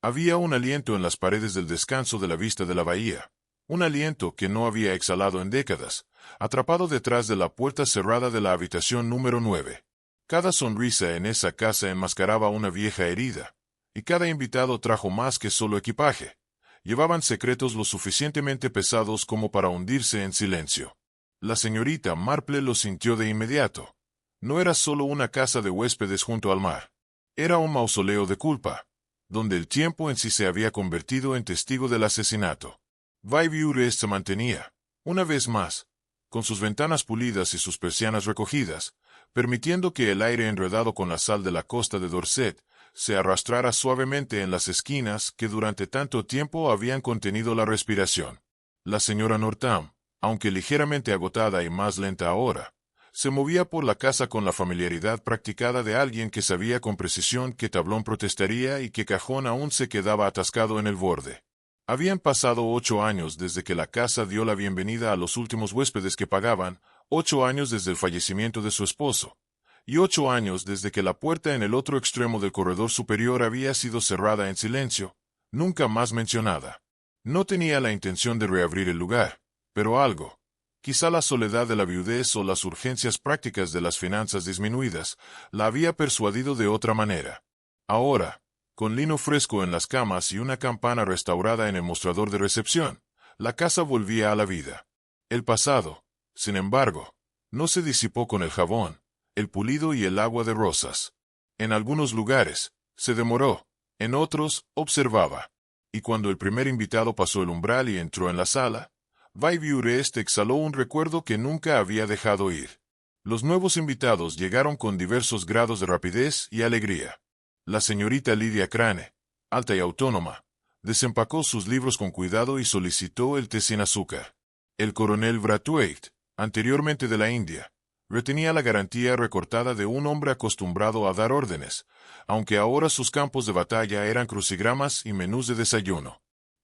Había un aliento en las paredes del descanso de la vista de la bahía, un aliento que no había exhalado en décadas, atrapado detrás de la puerta cerrada de la habitación número 9. Cada sonrisa en esa casa enmascaraba una vieja herida, y cada invitado trajo más que solo equipaje. Llevaban secretos lo suficientemente pesados como para hundirse en silencio. La señorita Marple lo sintió de inmediato. No era solo una casa de huéspedes junto al mar. Era un mausoleo de culpa, donde el tiempo en sí se había convertido en testigo del asesinato. Vieux se mantenía, una vez más, con sus ventanas pulidas y sus persianas recogidas, permitiendo que el aire enredado con la sal de la costa de Dorset se arrastrara suavemente en las esquinas que durante tanto tiempo habían contenido la respiración. La señora Northam, aunque ligeramente agotada y más lenta ahora, se movía por la casa con la familiaridad practicada de alguien que sabía con precisión qué tablón protestaría y qué cajón aún se quedaba atascado en el borde. Habían pasado 8 años desde que la casa dio la bienvenida a los últimos huéspedes que pagaban, 8 años desde el fallecimiento de su esposo, y 8 años desde que la puerta en el otro extremo del corredor superior había sido cerrada en silencio, nunca más mencionada. No tenía la intención de reabrir el lugar, pero algo, quizá la soledad de la viudez o las urgencias prácticas de las finanzas disminuidas, la había persuadido de otra manera. Ahora, con lino fresco en las camas y una campana restaurada en el mostrador de recepción, la casa volvía a la vida. El pasado, sin embargo, no se disipó con el jabón, el pulido y el agua de rosas. En algunos lugares, se demoró, en otros, observaba. Y cuando el primer invitado pasó el umbral y entró en la sala, Vieux exhaló un recuerdo que nunca había dejado ir. Los nuevos invitados llegaron con diversos grados de rapidez y alegría. La señorita Lydia Crane, alta y autónoma, desempacó sus libros con cuidado y solicitó el té sin azúcar. El coronel Brathwaite, anteriormente de la India, retenía la garantía recortada de un hombre acostumbrado a dar órdenes, aunque ahora sus campos de batalla eran crucigramas y menús de desayuno.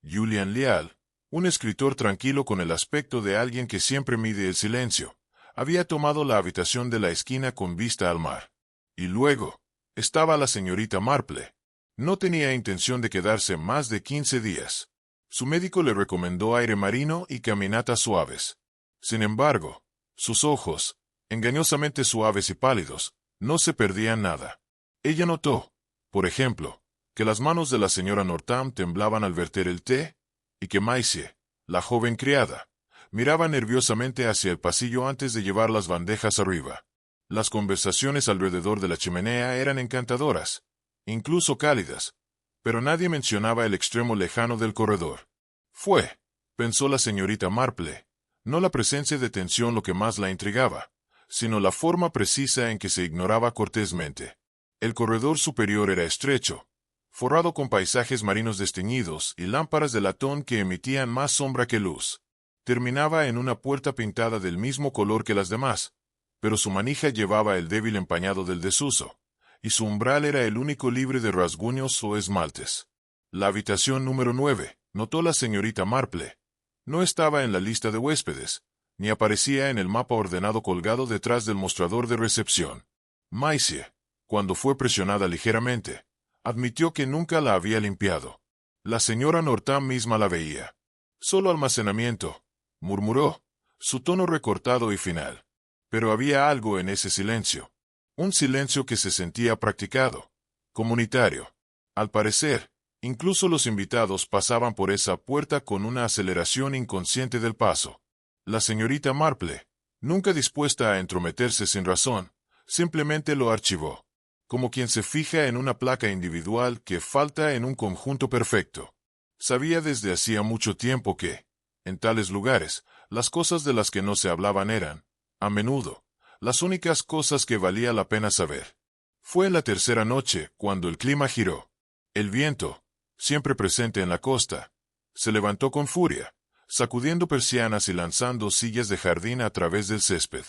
Julian Leal, un escritor tranquilo con el aspecto de alguien que siempre mide el silencio, había tomado la habitación de la esquina con vista al mar. Y luego, estaba la señorita Marple. No tenía intención de quedarse más de 15 días. Su médico le recomendó aire marino y caminatas suaves. Sin embargo, sus ojos, engañosamente suaves y pálidos, no se perdían nada. Ella notó, por ejemplo, que las manos de la señora Northam temblaban al verter el té, y que Maisie, la joven criada, miraba nerviosamente hacia el pasillo antes de llevar las bandejas arriba. Las conversaciones alrededor de la chimenea eran encantadoras, incluso cálidas, pero nadie mencionaba el extremo lejano del corredor. Fue, pensó la señorita Marple, no la presencia de tensión lo que más la intrigaba, sino la forma precisa en que se ignoraba cortésmente. El corredor superior era estrecho, forrado con paisajes marinos desteñidos y lámparas de latón que emitían más sombra que luz. Terminaba en una puerta pintada del mismo color que las demás, pero su manija llevaba el débil empañado del desuso, y su umbral era el único libre de rasguños o esmaltes. La habitación número 9, notó la señorita Marple, no estaba en la lista de huéspedes, ni aparecía en el mapa ordenado colgado detrás del mostrador de recepción. Maisie, cuando fue presionada ligeramente, admitió que nunca la había limpiado. La señora Northam misma la veía. Solo almacenamiento, murmuró, su tono recortado y final. Pero había algo en ese silencio. Un silencio que se sentía practicado, comunitario. Al parecer, incluso los invitados pasaban por esa puerta con una aceleración inconsciente del paso. La señorita Marple, nunca dispuesta a entrometerse sin razón, simplemente lo archivó, como quien se fija en una placa individual que falta en un conjunto perfecto. Sabía desde hacía mucho tiempo que, en tales lugares, las cosas de las que no se hablaban eran, a menudo, las únicas cosas que valía la pena saber. Fue la tercera noche cuando el clima giró. El viento, siempre presente en la costa, se levantó con furia, sacudiendo persianas y lanzando sillas de jardín a través del césped.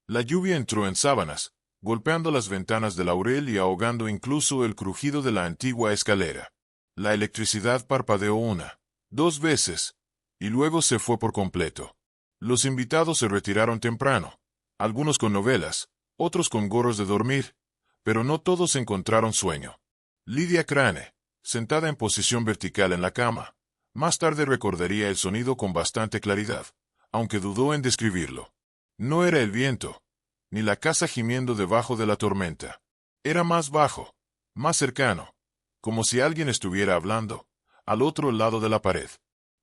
La lluvia entró en sábanas, golpeando las ventanas de laurel y ahogando incluso el crujido de la antigua escalera. La electricidad parpadeó 1, 2 veces, y luego se fue por completo. Los invitados se retiraron temprano, algunos con novelas, otros con gorros de dormir, pero no todos encontraron sueño. Lydia Crane, sentada en posición vertical en la cama. Más tarde recordaría el sonido con bastante claridad, aunque dudó en describirlo. No era el viento, ni la casa gimiendo debajo de la tormenta. Era más bajo, más cercano, como si alguien estuviera hablando, al otro lado de la pared.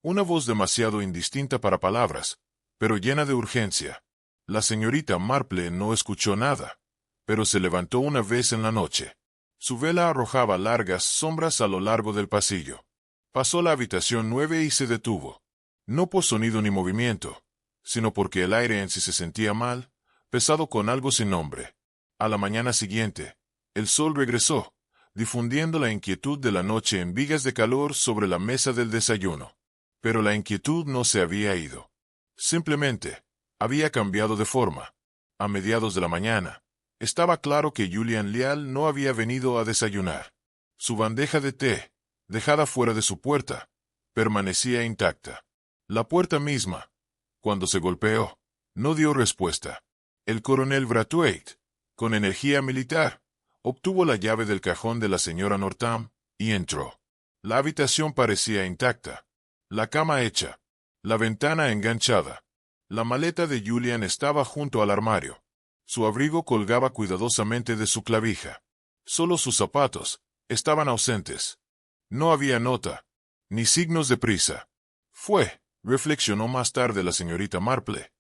Una voz demasiado indistinta para palabras, pero llena de urgencia. La señorita Marple no escuchó nada, pero se levantó una vez en la noche. Su vela arrojaba largas sombras a lo largo del pasillo. Pasó la habitación 9 y se detuvo. No por sonido ni movimiento, sino porque el aire en sí se sentía mal, pesado con algo sin nombre. A la mañana siguiente, el sol regresó, difundiendo la inquietud de la noche en vigas de calor sobre la mesa del desayuno. Pero la inquietud no se había ido. Simplemente, había cambiado de forma. A mediados de la mañana, estaba claro que Julian Leal no había venido a desayunar. Su bandeja de té, dejada fuera de su puerta, permanecía intacta. La puerta misma, cuando se golpeó, no dio respuesta. El coronel Brathwaite, con energía militar, obtuvo la llave del cajón de la señora Northam y entró. La habitación parecía intacta. La cama hecha, la ventana enganchada. La maleta de Julian estaba junto al armario. Su abrigo colgaba cuidadosamente de su clavija. Solo sus zapatos estaban ausentes. No había nota, ni signos de prisa. Reflexionó más tarde la señorita Marple,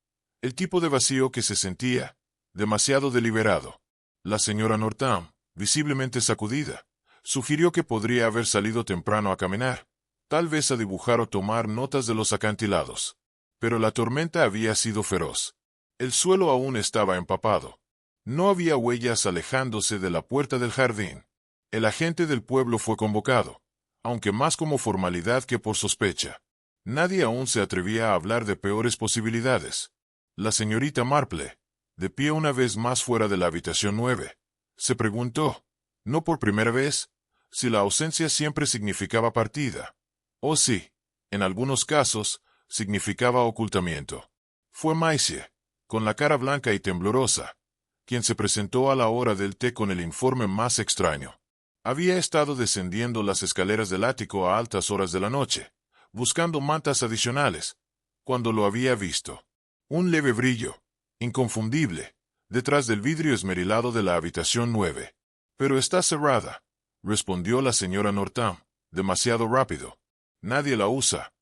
el tipo de vacío que se sentía, demasiado deliberado. La señora Northam, visiblemente sacudida, sugirió que podría haber salido temprano a caminar, tal vez a dibujar o tomar notas de los acantilados. Pero la tormenta había sido feroz. El suelo aún estaba empapado. No había huellas alejándose de la puerta del jardín. El agente del pueblo fue convocado, aunque más como formalidad que por sospecha. Nadie aún se atrevía a hablar de peores posibilidades. La señorita Marple, de pie una vez más fuera de la habitación 9, se preguntó, no por primera vez, si la ausencia siempre significaba partida, o si, en algunos casos, significaba ocultamiento. Fue Maisie, con la cara blanca y temblorosa, quien se presentó a la hora del té con el informe más extraño. Había estado descendiendo las escaleras del ático a altas horas de la noche, buscando mantas adicionales, cuando lo había visto. Un leve brillo, inconfundible, detrás del vidrio esmerilado de la habitación 9. Pero está cerrada, respondió la señora Northam, demasiado rápido. Nadie la usa.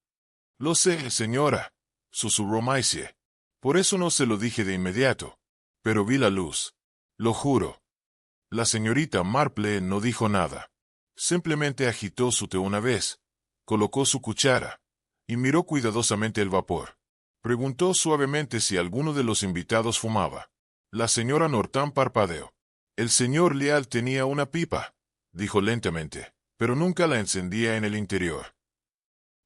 Lo sé, señora, susurró Maisie. Por eso no se lo dije de inmediato. Pero vi la luz. Lo juro. La señorita Marple no dijo nada. Simplemente agitó su té una vez, colocó su cuchara, y miró cuidadosamente el vapor. Preguntó suavemente si alguno de los invitados fumaba. La señora Northam parpadeó. El señor Leal tenía una pipa, dijo lentamente, pero nunca la encendía en el interior.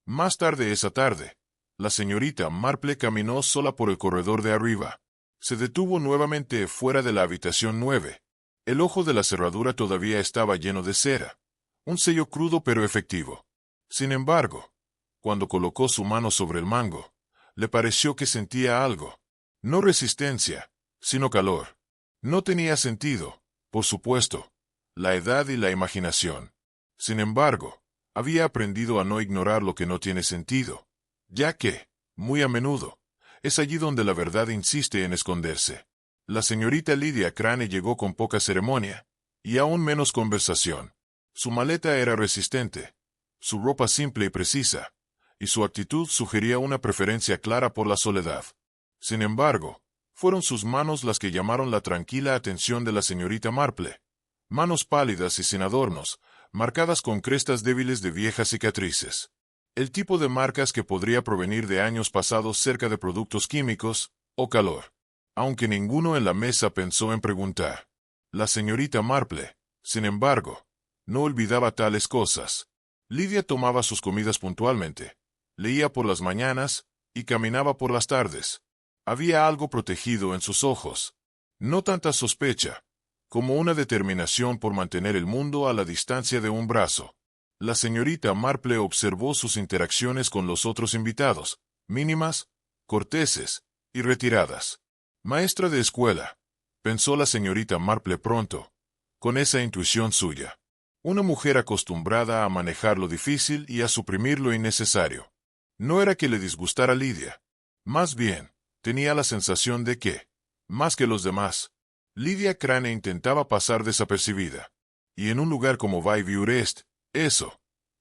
Más tarde esa tarde, la señorita Marple caminó sola por el corredor de arriba. Se detuvo nuevamente fuera de la habitación 9. El ojo de la cerradura todavía estaba lleno de cera, un sello crudo pero efectivo. Sin embargo, cuando colocó su mano sobre el mango, le pareció que sentía algo. No resistencia, sino calor. No tenía sentido, por supuesto, la edad y la imaginación. Sin embargo, había aprendido a no ignorar lo que no tiene sentido, ya que, muy a menudo, es allí donde la verdad insiste en esconderse. La señorita Lydia Crane llegó con poca ceremonia, y aún menos conversación. Su maleta era resistente, su ropa simple y precisa, y su actitud sugería una preferencia clara por la soledad. Sin embargo, fueron sus manos las que llamaron la tranquila atención de la señorita Marple. Manos pálidas y sin adornos, marcadas con crestas débiles de viejas cicatrices. El tipo de marcas que podría provenir de años pasados cerca de productos químicos o calor. Aunque ninguno en la mesa pensó en preguntar. La señorita Marple, sin embargo, no olvidaba tales cosas. Lydia tomaba sus comidas puntualmente, leía por las mañanas y caminaba por las tardes. Había algo protegido en sus ojos. No tanta sospecha, como una determinación por mantener el mundo a la distancia de un brazo. La señorita Marple observó sus interacciones con los otros invitados, mínimas, corteses y retiradas. Maestra de escuela, pensó la señorita Marple pronto, con esa intuición suya. Una mujer acostumbrada a manejar lo difícil y a suprimir lo innecesario. No era que le disgustara Lidia. Más bien, tenía la sensación de que, más que los demás, Lidia Crane intentaba pasar desapercibida. Y en un lugar como Bayview East, eso,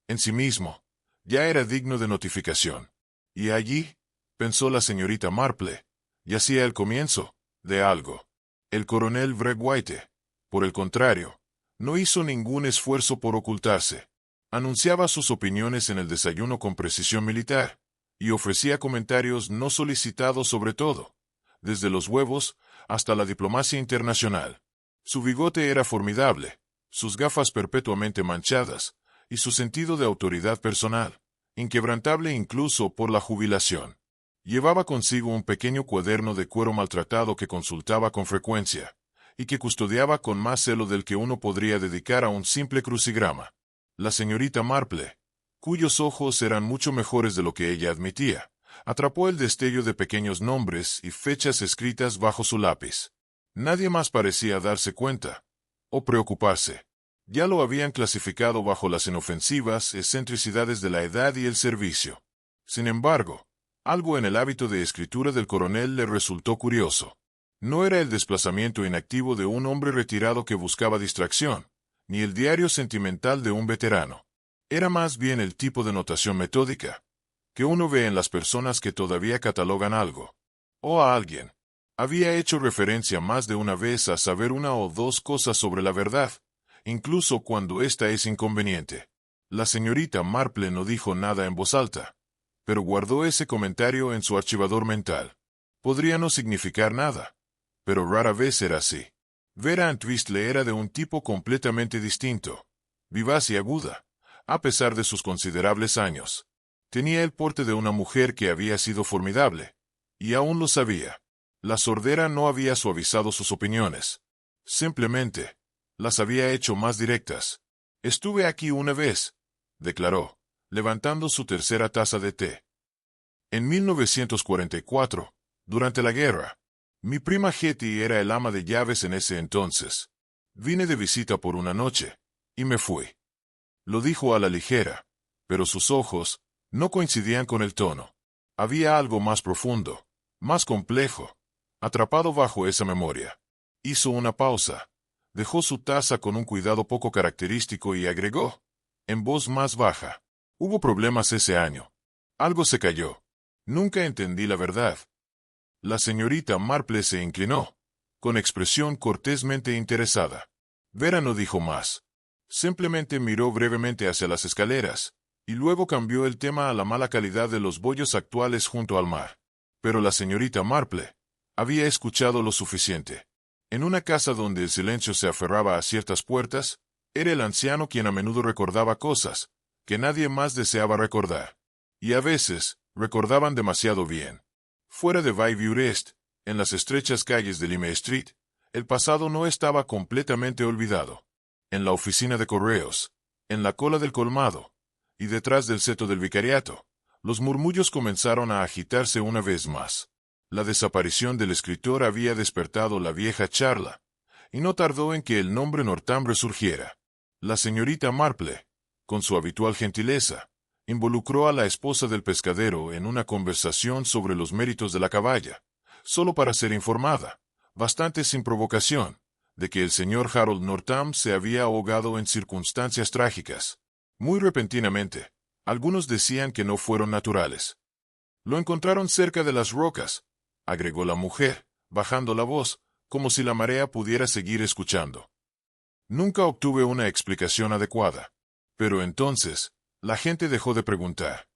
en sí mismo, ya era digno de notificación. Y allí, pensó la señorita Marple, yacía el comienzo de algo. El coronel Brett White, por el contrario, no hizo ningún esfuerzo por ocultarse. Anunciaba sus opiniones en el desayuno con precisión militar, y ofrecía comentarios no solicitados sobre todo, desde los huevos hasta la diplomacia internacional. Su bigote era formidable, sus gafas perpetuamente manchadas, y su sentido de autoridad personal, inquebrantable incluso por la jubilación. Llevaba consigo un pequeño cuaderno de cuero maltratado que consultaba con frecuencia, y que custodiaba con más celo del que uno podría dedicar a un simple crucigrama. La señorita Marple, cuyos ojos eran mucho mejores de lo que ella admitía, atrapó el destello de pequeños nombres y fechas escritas bajo su lápiz. Nadie más parecía darse cuenta, o preocuparse. Ya lo habían clasificado bajo las inofensivas excentricidades de la edad y el servicio. Sin embargo, algo en el hábito de escritura del coronel le resultó curioso. No era el desplazamiento inactivo de un hombre retirado que buscaba distracción, ni el diario sentimental de un veterano. Era más bien el tipo de notación metódica que uno ve en las personas que todavía catalogan algo, o a alguien. Había hecho referencia más de una vez a saber una o dos cosas sobre la verdad, incluso cuando ésta es inconveniente. La señorita Marple no dijo nada en voz alta, pero guardó ese comentario en su archivador mental. Podría no significar nada, pero rara vez era así. Vera Entwistle era de un tipo completamente distinto, vivaz y aguda, a pesar de sus considerables años. Tenía el porte de una mujer que había sido formidable, y aún lo sabía. La sordera no había suavizado sus opiniones. Simplemente, las había hecho más directas. Estuve aquí una vez, declaró, levantando su tercera taza de té. En 1944, durante la guerra. Mi prima Hetty era el ama de llaves en ese entonces. Vine de visita por una noche, y me fui. Lo dijo a la ligera, pero sus ojos no coincidían con el tono. Había algo más profundo, más complejo, atrapado bajo esa memoria. Hizo una pausa, dejó su taza con un cuidado poco característico y agregó, en voz más baja: hubo problemas ese año. Algo se cayó. Nunca entendí la verdad. La señorita Marple se inclinó, con expresión cortésmente interesada. Vera no dijo más. Simplemente miró brevemente hacia las escaleras, y luego cambió el tema a la mala calidad de los bollos actuales junto al mar. Pero la señorita Marple había escuchado lo suficiente. En una casa donde el silencio se aferraba a ciertas puertas, era el anciano quien a menudo recordaba cosas que nadie más deseaba recordar. Y a veces, recordaban demasiado bien. Fuera de Bayview East, en las estrechas calles de Lime Street, el pasado no estaba completamente olvidado. En la oficina de correos, en la cola del colmado, y detrás del seto del vicariato, los murmullos comenzaron a agitarse una vez más. La desaparición del escritor había despertado la vieja charla, y no tardó en que el nombre Northam resurgiera. La señorita Marple, con su habitual gentileza, involucró a la esposa del pescadero en una conversación sobre los méritos de la caballa, solo para ser informada, bastante sin provocación, de que el señor Harold Northam se había ahogado en circunstancias trágicas. Muy repentinamente, algunos decían que no fueron naturales. Lo encontraron cerca de las rocas, agregó la mujer, bajando la voz, como si la marea pudiera seguir escuchando. Nunca obtuve una explicación adecuada. Pero entonces, la gente dejó de preguntar.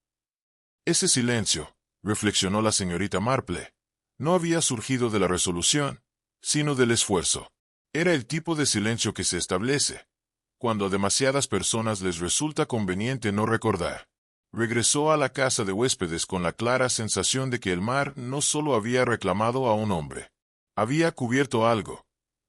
Ese silencio, reflexionó la señorita Marple, no había surgido de la resolución, sino del esfuerzo. Era el tipo de silencio que se establece cuando a demasiadas personas les resulta conveniente no recordar. Regresó a la casa de huéspedes con la clara sensación de que el mar no solo había reclamado a un hombre, había cubierto algo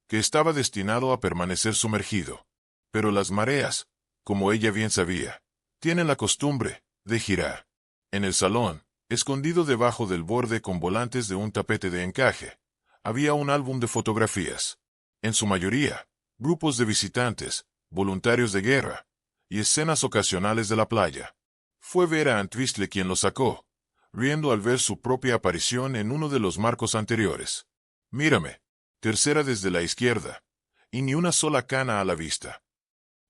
que estaba destinado a permanecer sumergido. Pero las mareas, como ella bien sabía, tienen la costumbre de girar. En el salón, escondido debajo del borde con volantes de un tapete de encaje, había un álbum de fotografías. En su mayoría, grupos de visitantes, voluntarios de guerra, y escenas ocasionales de la playa. Fue Vera Antwistle quien lo sacó, riendo al ver su propia aparición en uno de los marcos anteriores. Mírame, tercera desde la izquierda, y ni una sola cana a la vista.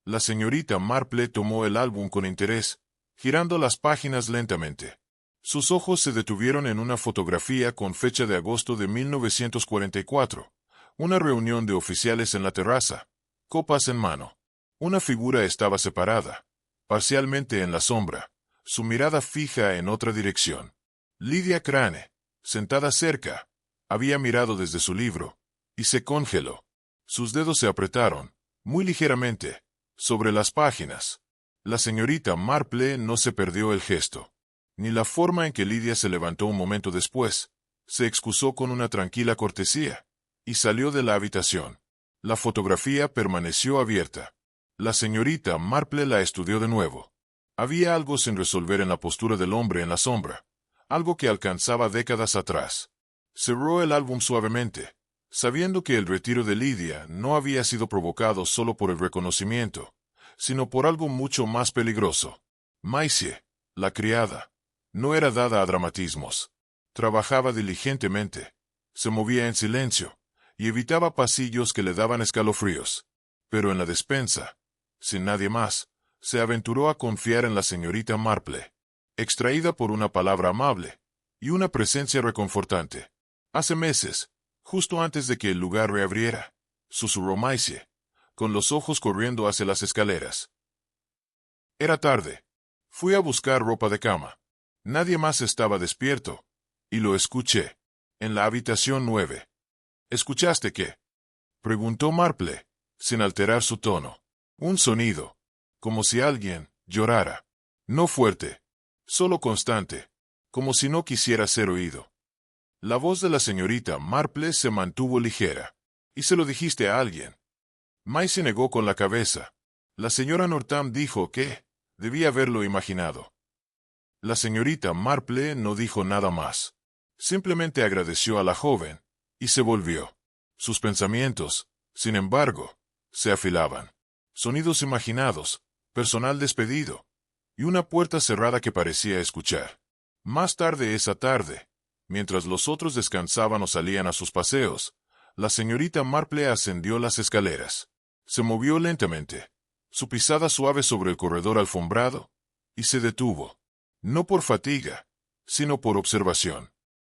La señorita Marple tomó el álbum con interés, girando las páginas lentamente. Sus ojos se detuvieron en una fotografía con fecha de agosto de 1944, una reunión de oficiales en la terraza, copas en mano. Una figura estaba separada, parcialmente en la sombra, su mirada fija en otra dirección. Lydia Crane, sentada cerca, había mirado desde su libro, y se congeló. Sus dedos se apretaron, muy ligeramente, sobre las páginas. La señorita Marple no se perdió el gesto, ni la forma en que Lydia se levantó un momento después. Se excusó con una tranquila cortesía, y salió de la habitación. La fotografía permaneció abierta. La señorita Marple la estudió de nuevo. Había algo sin resolver en la postura del hombre en la sombra, algo que alcanzaba décadas atrás. Cerró el álbum suavemente, sabiendo que el retiro de Lydia no había sido provocado solo por el reconocimiento, sino por algo mucho más peligroso. Maisie, la criada, no era dada a dramatismos. Trabajaba diligentemente, se movía en silencio, y evitaba pasillos que le daban escalofríos. Pero en la despensa, sin nadie más, se aventuró a confiar en la señorita Marple, extraída por una palabra amable y una presencia reconfortante. Hace meses, justo antes de que el lugar reabriera, susurró Maisie, con los ojos corriendo hacia las escaleras. Era tarde. Fui a buscar ropa de cama. Nadie más estaba despierto, y lo escuché, en la habitación 9. ¿Escuchaste qué?, preguntó Marple, sin alterar su tono. Un sonido, como si alguien llorara. No fuerte, solo constante, como si no quisiera ser oído. La voz de la señorita Marple se mantuvo ligera. ¿Y se lo dijiste a alguien? Maisie negó con la cabeza. La señora Northam dijo que debía haberlo imaginado. La señorita Marple no dijo nada más. Simplemente agradeció a la joven, y se volvió. Sus pensamientos, sin embargo, se afilaban. Sonidos imaginados, personal despedido, y una puerta cerrada que parecía escuchar. Más tarde esa tarde, mientras los otros descansaban o salían a sus paseos, la señorita Marple ascendió las escaleras. Se movió lentamente, su pisada suave sobre el corredor alfombrado, y se detuvo. No por fatiga, sino por observación.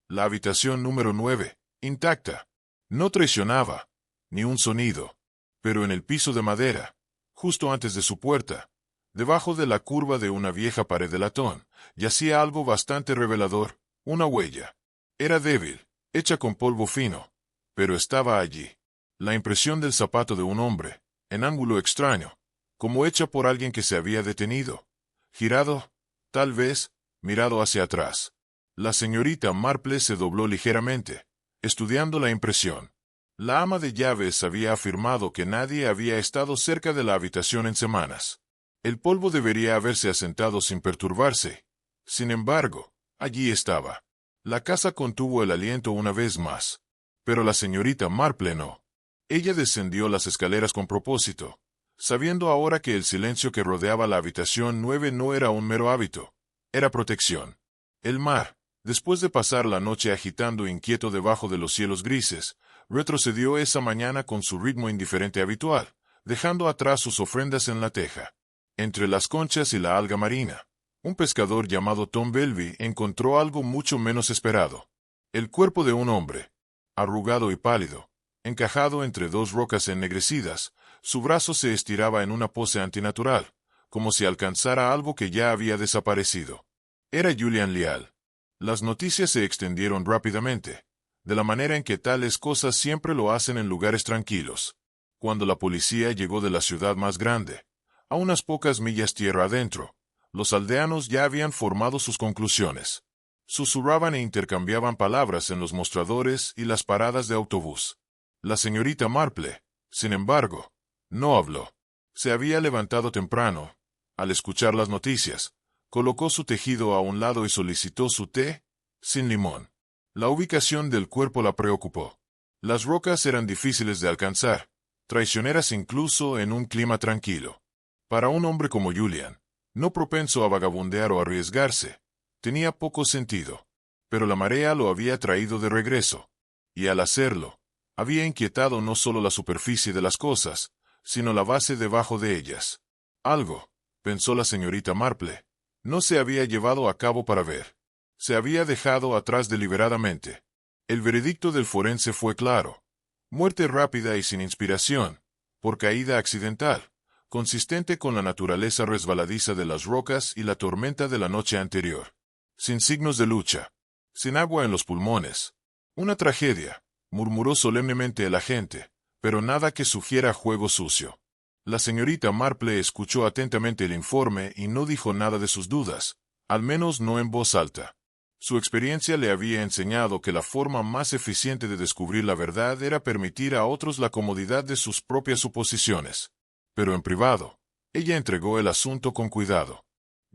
La habitación número 9, intacta, no traicionaba, ni un sonido. Pero en el piso de madera, justo antes de su puerta, debajo de la curva de una vieja pared de latón, yacía algo bastante revelador, una huella. Era débil, hecha con polvo fino, pero estaba allí. La impresión del zapato de un hombre, en ángulo extraño, como hecha por alguien que se había detenido, girado, tal vez, mirado hacia atrás. La señorita Marple se dobló ligeramente, estudiando la impresión. La ama de llaves había afirmado que nadie había estado cerca de la habitación en semanas. El polvo debería haberse asentado sin perturbarse. Sin embargo, allí estaba. La casa contuvo el aliento una vez más. Pero la señorita Marple no. Ella descendió las escaleras con propósito, sabiendo ahora que el silencio que rodeaba la habitación 9 no era un mero hábito, era protección. El mar, después de pasar la noche agitando inquieto debajo de los cielos grises, retrocedió esa mañana con su ritmo indiferente habitual, dejando atrás sus ofrendas en la teja. Entre las conchas y la alga marina, un pescador llamado Tom Belby encontró algo mucho menos esperado. El cuerpo de un hombre, arrugado y pálido, encajado entre dos rocas ennegrecidas, su brazo se estiraba en una pose antinatural, como si alcanzara algo que ya había desaparecido. Era Julian Leal. Las noticias se extendieron rápidamente, de la manera en que tales cosas siempre lo hacen en lugares tranquilos. Cuando la policía llegó de la ciudad más grande, a unas pocas millas tierra adentro, los aldeanos ya habían formado sus conclusiones. Susurraban e intercambiaban palabras en los mostradores y las paradas de autobús. La señorita Marple, sin embargo, no habló. Se había levantado temprano. Al escuchar las noticias, colocó su tejido a un lado y solicitó su té, sin limón. La ubicación del cuerpo la preocupó. Las rocas eran difíciles de alcanzar, traicioneras incluso en un clima tranquilo. Para un hombre como Julian, no propenso a vagabundear o arriesgarse, tenía poco sentido. Pero la marea lo había traído de regreso, y al hacerlo, había inquietado no solo la superficie de las cosas, sino la base debajo de ellas. Algo, pensó la señorita Marple, no se había llevado a cabo para ver. Se había dejado atrás deliberadamente. El veredicto del forense fue claro. Muerte rápida y sin inspiración, por caída accidental, consistente con la naturaleza resbaladiza de las rocas y la tormenta de la noche anterior. Sin signos de lucha. Sin agua en los pulmones. Una tragedia, murmuró solemnemente el agente, pero nada que sugiera juego sucio. La señorita Marple escuchó atentamente el informe y no dijo nada de sus dudas, al menos no en voz alta. Su experiencia le había enseñado que la forma más eficiente de descubrir la verdad era permitir a otros la comodidad de sus propias suposiciones. Pero en privado, ella entregó el asunto con cuidado.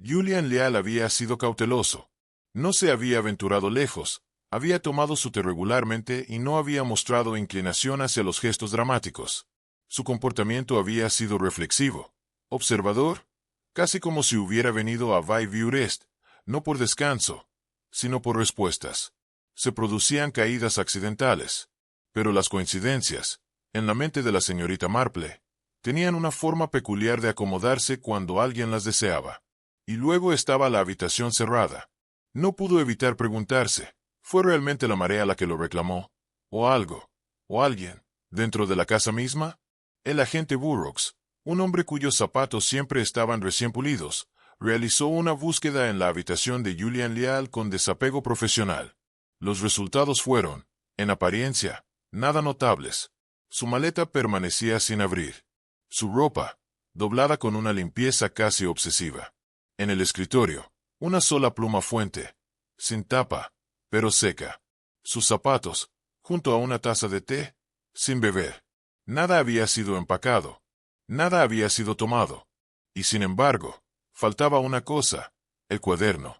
Julian Leal había sido cauteloso. No se había aventurado lejos, había tomado su té regularmente y no había mostrado inclinación hacia los gestos dramáticos. Su comportamiento había sido reflexivo, observador, casi como si hubiera venido a Vieux-Rest, no por descanso, sino por respuestas. Se producían caídas accidentales, pero las coincidencias, en la mente de la señorita Marple, tenían una forma peculiar de acomodarse cuando alguien las deseaba. Y luego estaba la habitación cerrada. No pudo evitar preguntarse, ¿fue realmente la marea la que lo reclamó? ¿O algo? ¿O alguien? ¿Dentro de la casa misma? El agente Burroughs, un hombre cuyos zapatos siempre estaban recién pulidos, realizó una búsqueda en la habitación de Julian Leal con desapego profesional. Los resultados fueron, en apariencia, nada notables. Su maleta permanecía sin abrir. Su ropa, doblada con una limpieza casi obsesiva. En el escritorio, una sola pluma fuente, sin tapa, pero seca. Sus zapatos, junto a una taza de té, sin beber. Nada había sido empacado. Nada había sido tomado. Y sin embargo, faltaba una cosa, el cuaderno.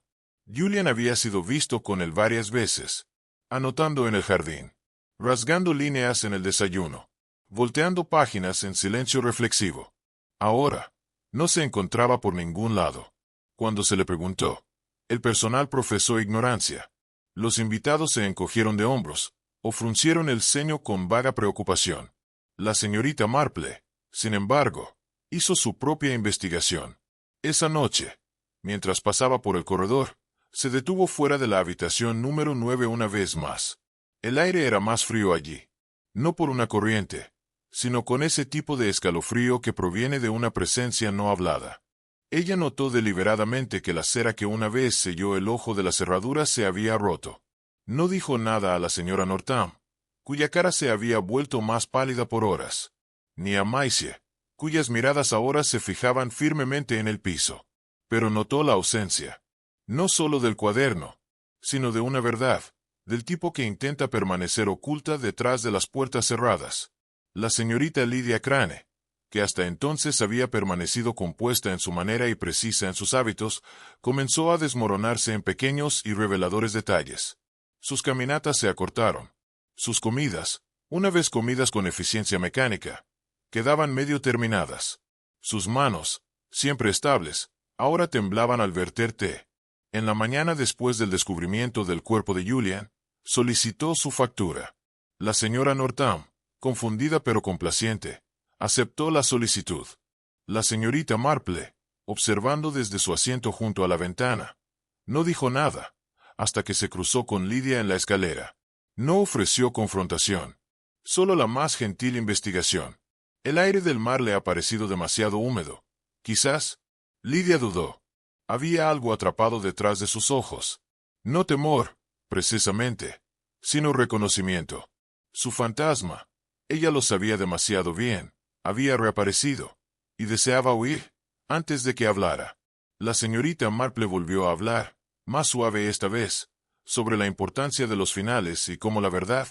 Julian había sido visto con él varias veces, anotando en el jardín, rasgando líneas en el desayuno, volteando páginas en silencio reflexivo. Ahora, no se encontraba por ningún lado. Cuando se le preguntó, el personal profesó ignorancia. Los invitados se encogieron de hombros, o fruncieron el ceño con vaga preocupación. La señorita Marple, sin embargo, hizo su propia investigación. Esa noche, mientras pasaba por el corredor, se detuvo fuera de la habitación número 9 una vez más. El aire era más frío allí. No por una corriente, sino con ese tipo de escalofrío que proviene de una presencia no hablada. Ella notó deliberadamente que la cera que una vez selló el ojo de la cerradura se había roto. No dijo nada a la señora Northam, cuya cara se había vuelto más pálida por horas, ni a Maisie, cuyas miradas ahora se fijaban firmemente en el piso. Pero notó la ausencia, no solo del cuaderno, sino de una verdad, del tipo que intenta permanecer oculta detrás de las puertas cerradas. La señorita Lydia Crane, que hasta entonces había permanecido compuesta en su manera y precisa en sus hábitos, comenzó a desmoronarse en pequeños y reveladores detalles. Sus caminatas se acortaron. Sus comidas, una vez comidas con eficiencia mecánica, quedaban medio terminadas. Sus manos, siempre estables, ahora temblaban al verter té. En la mañana después del descubrimiento del cuerpo de Julian, solicitó su factura. La señora Northam, confundida pero complaciente, aceptó la solicitud. La señorita Marple, observando desde su asiento junto a la ventana, no dijo nada, hasta que se cruzó con Lydia en la escalera. No ofreció confrontación, solo la más gentil investigación. El aire del mar le ha parecido demasiado húmedo. Quizás, Lydia dudó. Había algo atrapado detrás de sus ojos. No temor, precisamente, sino reconocimiento. Su fantasma, ella lo sabía demasiado bien, había reaparecido, y deseaba huir, antes de que hablara. La señorita Marple volvió a hablar, más suave esta vez, sobre la importancia de los finales y cómo la verdad,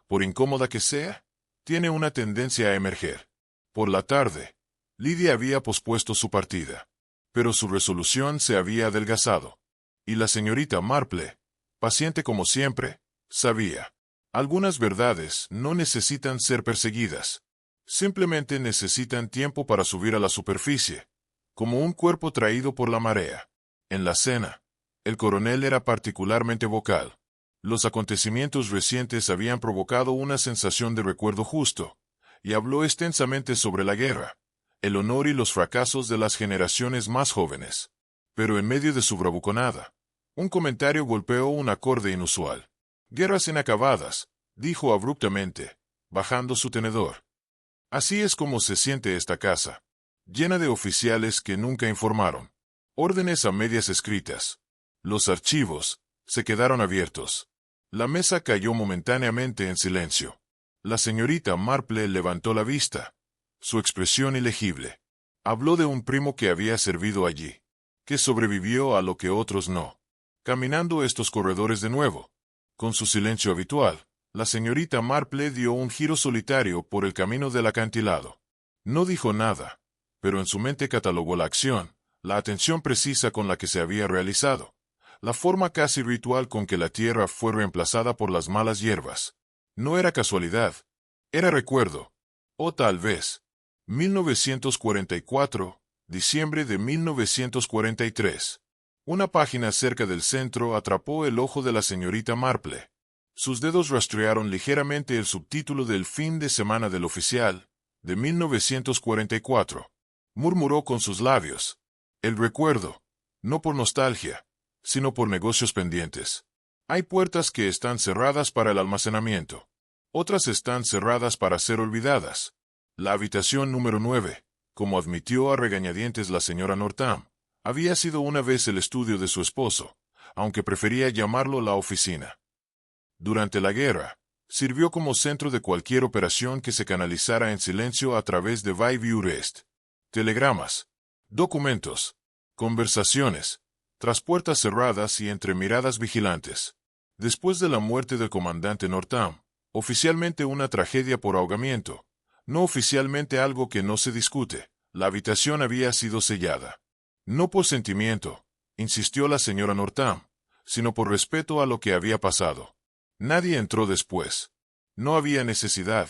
por incómoda que sea, tiene una tendencia a emerger. Por la tarde, Lydia había pospuesto su partida, pero su resolución se había adelgazado. Y la señorita Marple, paciente como siempre, sabía. Algunas verdades no necesitan ser perseguidas. Simplemente necesitan tiempo para subir a la superficie, como un cuerpo traído por la marea. En la cena, el coronel era particularmente vocal. Los acontecimientos recientes habían provocado una sensación de recuerdo justo, y habló extensamente sobre la guerra, el honor y los fracasos de las generaciones más jóvenes. Pero en medio de su bravuconada, un comentario golpeó un acorde inusual. «Guerras inacabadas», dijo abruptamente, bajando su tenedor. «Así es como se siente esta casa, llena de oficiales que nunca informaron. Órdenes a medias escritas. Los archivos se quedaron abiertos». La mesa cayó momentáneamente en silencio. La señorita Marple levantó la vista, su expresión ilegible. Habló de un primo que había servido allí, que sobrevivió a lo que otros no. Caminando estos corredores de nuevo, con su silencio habitual, la señorita Marple dio un giro solitario por el camino del acantilado. No dijo nada, pero en su mente catalogó la acción, la atención precisa con la que se había realizado, la forma casi ritual con que la tierra fue reemplazada por las malas hierbas. No era casualidad, era recuerdo. O tal vez, 1944, diciembre de 1943. Una página cerca del centro atrapó el ojo de la señorita Marple. Sus dedos rastrearon ligeramente el subtítulo del fin de semana del oficial, de 1944. Murmuró con sus labios. El recuerdo, no por nostalgia, sino por negocios pendientes. Hay puertas que están cerradas para el almacenamiento. Otras están cerradas para ser olvidadas. La habitación número 9, como admitió a regañadientes la señora Northam, había sido una vez el estudio de su esposo, aunque prefería llamarlo la oficina. Durante la guerra, sirvió como centro de cualquier operación que se canalizara en silencio a través de Bayview-Rest. Telegramas, documentos, conversaciones, tras puertas cerradas y entre miradas vigilantes. Después de la muerte del comandante Northam, oficialmente una tragedia por ahogamiento, no oficialmente algo que no se discute, la habitación había sido sellada. No por sentimiento, insistió la señora Northam, sino por respeto a lo que había pasado. Nadie entró después. No había necesidad.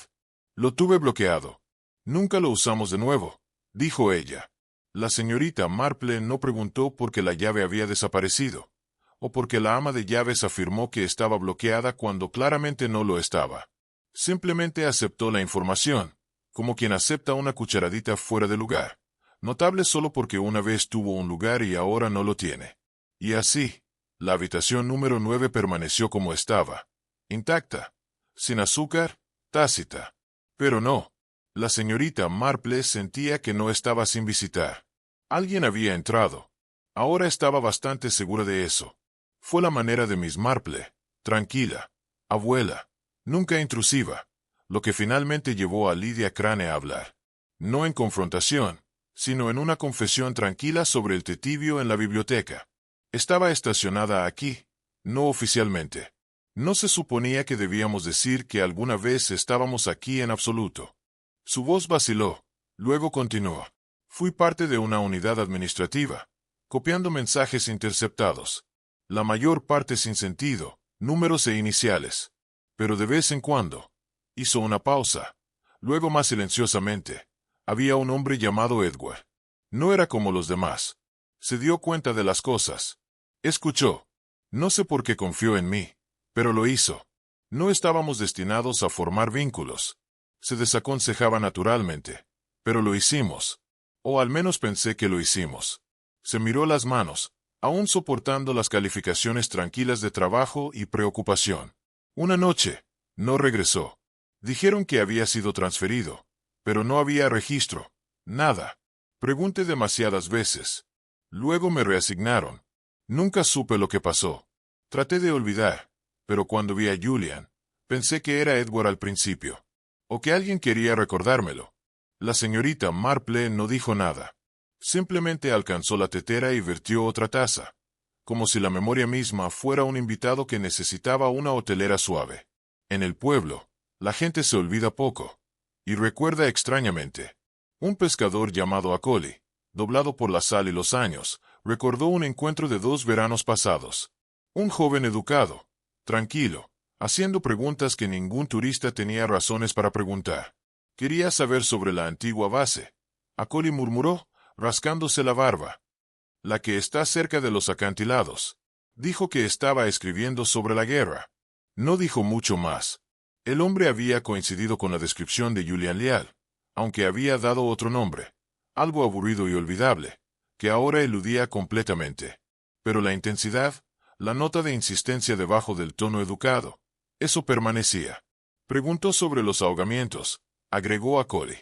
Lo tuve bloqueado. Nunca lo usamos de nuevo, dijo ella. La señorita Marple no preguntó por qué la llave había desaparecido, o porque la ama de llaves afirmó que estaba bloqueada cuando claramente no lo estaba. Simplemente aceptó la información, como quien acepta una cucharadita fuera de lugar, notable solo porque una vez tuvo un lugar y ahora no lo tiene. Y así, la habitación número 9 permaneció como estaba, intacta, sin azúcar, tácita. Pero no, la señorita Marple sentía que no estaba sin visitar. Alguien había entrado. Ahora estaba bastante segura de eso. Fue la manera de Miss Marple, tranquila, abuela, nunca intrusiva, lo que finalmente llevó a Lydia Crane a hablar. No en confrontación, sino en una confesión tranquila sobre el té tibio en la biblioteca. Estaba estacionada aquí, no oficialmente. No se suponía que debíamos decir que alguna vez estábamos aquí en absoluto. Su voz vaciló, luego continuó. Fui parte de una unidad administrativa, copiando mensajes interceptados. La mayor parte sin sentido, números e iniciales. Pero de vez en cuando, hizo una pausa. Luego más silenciosamente, había un hombre llamado Edward. No era como los demás. Se dio cuenta de las cosas. Escuchó. No sé por qué confió en mí, pero lo hizo. No estábamos destinados a formar vínculos. Se desaconsejaba naturalmente, pero lo hicimos. O al menos pensé que lo hicimos. Se miró las manos, aún soportando las calificaciones tranquilas de trabajo y preocupación. Una noche, no regresó. Dijeron que había sido transferido, pero no había registro, nada. Pregunté demasiadas veces. Luego me reasignaron. Nunca supe lo que pasó. Traté de olvidar, pero cuando vi a Julian, pensé que era Edward al principio, o que alguien quería recordármelo. La señorita Marple no dijo nada. Simplemente alcanzó la tetera y vertió otra taza, como si la memoria misma fuera un invitado que necesitaba una hotelera suave. En el pueblo, la gente se olvida poco, y recuerda extrañamente. Un pescador llamado Acoli, doblado por la sal y los años, recordó un encuentro de 2 veranos pasados. Un joven educado, tranquilo, haciendo preguntas que ningún turista tenía razones para preguntar. Quería saber sobre la antigua base. Acoli murmuró, rascándose la barba. La que está cerca de los acantilados. Dijo que estaba escribiendo sobre la guerra. No dijo mucho más. El hombre había coincidido con la descripción de Julian Leal, aunque había dado otro nombre, algo aburrido y olvidable, que ahora eludía completamente. Pero la intensidad, la nota de insistencia debajo del tono educado, eso permanecía. Preguntó sobre los ahogamientos, agregó Acoli.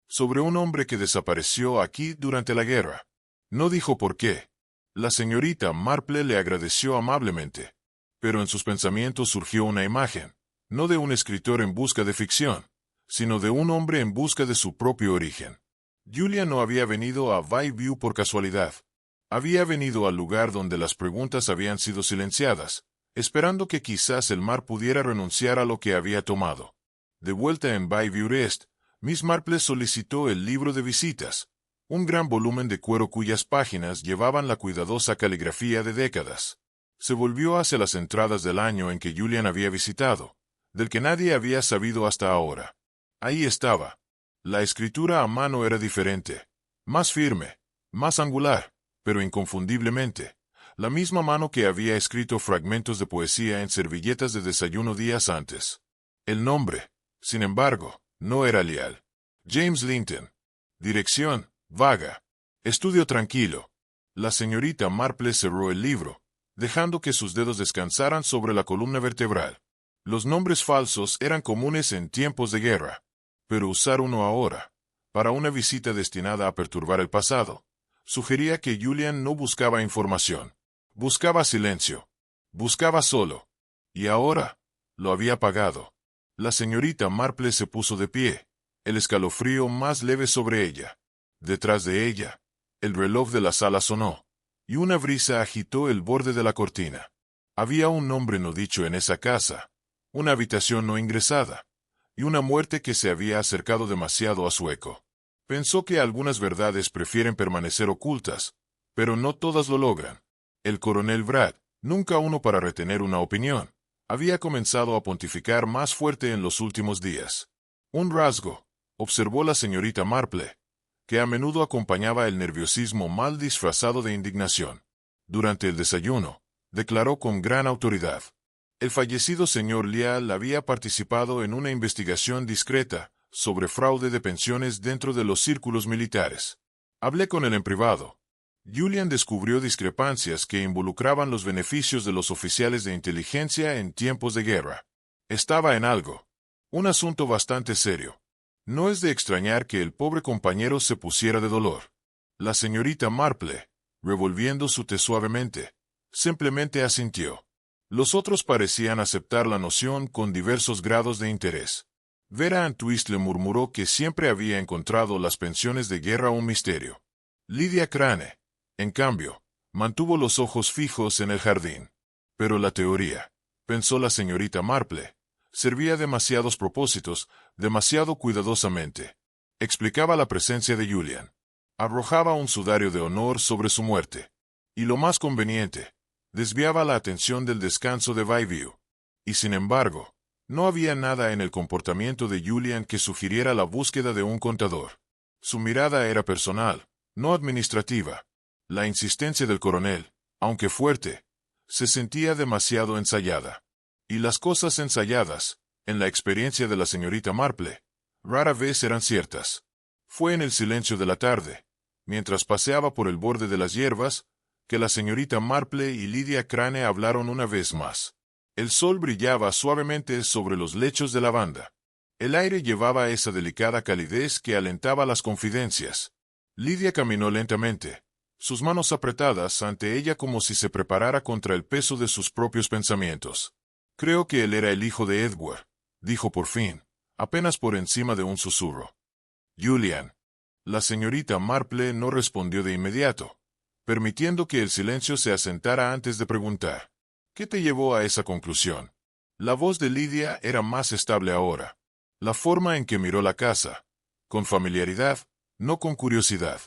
Sobre un hombre que desapareció aquí durante la guerra. No dijo por qué. La señorita Marple le agradeció amablemente. Pero en sus pensamientos surgió una imagen, no de un escritor en busca de ficción, sino de un hombre en busca de su propio origen. Julia no había venido a Bayview por casualidad. Había venido al lugar donde las preguntas habían sido silenciadas, esperando que quizás el mar pudiera renunciar a lo que había tomado. De vuelta en Bayview East, Miss Marple solicitó el libro de visitas, un gran volumen de cuero cuyas páginas llevaban la cuidadosa caligrafía de décadas. Se volvió hacia las entradas del año en que Julian había visitado, del que nadie había sabido hasta ahora. Ahí estaba. La escritura a mano era diferente, más firme, más angular, pero inconfundiblemente, la misma mano que había escrito fragmentos de poesía en servilletas de desayuno días antes. El nombre, sin embargo, no era Leal. James Linton. Dirección, vaga. Estudio tranquilo. La señorita Marple cerró el libro, dejando que sus dedos descansaran sobre la columna vertebral. Los nombres falsos eran comunes en tiempos de guerra, pero usar uno ahora, para una visita destinada a perturbar el pasado, sugería que Julian no buscaba información. Buscaba silencio. Buscaba solo. Y ahora, lo había pagado. La señorita Marple se puso de pie, el escalofrío más leve sobre ella. Detrás de ella, el reloj de la sala sonó, y una brisa agitó el borde de la cortina. Había un nombre no dicho en esa casa, una habitación no ingresada, y una muerte que se había acercado demasiado a su eco. Pensó que algunas verdades prefieren permanecer ocultas, pero no todas lo logran. El coronel Brad, nunca uno para retener una opinión, había comenzado a pontificar más fuerte en los últimos días. Un rasgo, observó la señorita Marple, que a menudo acompañaba el nerviosismo mal disfrazado de indignación. Durante el desayuno, declaró con gran autoridad. El fallecido señor Leal había participado en una investigación discreta sobre fraude de pensiones dentro de los círculos militares. Hablé con él en privado. Julian descubrió discrepancias que involucraban los beneficios de los oficiales de inteligencia en tiempos de guerra. Estaba en algo. Un asunto bastante serio. No es de extrañar que el pobre compañero se pusiera de dolor. La señorita Marple, revolviendo su té suavemente, simplemente asintió. Los otros parecían aceptar la noción con diversos grados de interés. Vera Ann Twist le murmuró que siempre había encontrado las pensiones de guerra un misterio. Lydia Crane, en cambio, mantuvo los ojos fijos en el jardín. Pero la teoría, pensó la señorita Marple, servía a demasiados propósitos, demasiado cuidadosamente. Explicaba la presencia de Julian. Arrojaba un sudario de honor sobre su muerte. Y lo más conveniente, desviaba la atención del descanso de Bayview. Y sin embargo, no había nada en el comportamiento de Julian que sugiriera la búsqueda de un contador. Su mirada era personal, no administrativa. La insistencia del coronel, aunque fuerte, se sentía demasiado ensayada. Y las cosas ensayadas, en la experiencia de la señorita Marple, rara vez eran ciertas. Fue en el silencio de la tarde, mientras paseaba por el borde de las hierbas, que la señorita Marple y Lydia Crane hablaron una vez más. El sol brillaba suavemente sobre los lechos de lavanda. El aire llevaba esa delicada calidez que alentaba las confidencias. Lydia caminó lentamente, sus manos apretadas ante ella como si se preparara contra el peso de sus propios pensamientos. Creo que él era el hijo de Edward, dijo por fin, apenas por encima de un susurro. Julian. La señorita Marple no respondió de inmediato, permitiendo que el silencio se asentara antes de preguntar. ¿Qué te llevó a esa conclusión? La voz de Lydia era más estable ahora. La forma en que miró la casa, con familiaridad, no con curiosidad.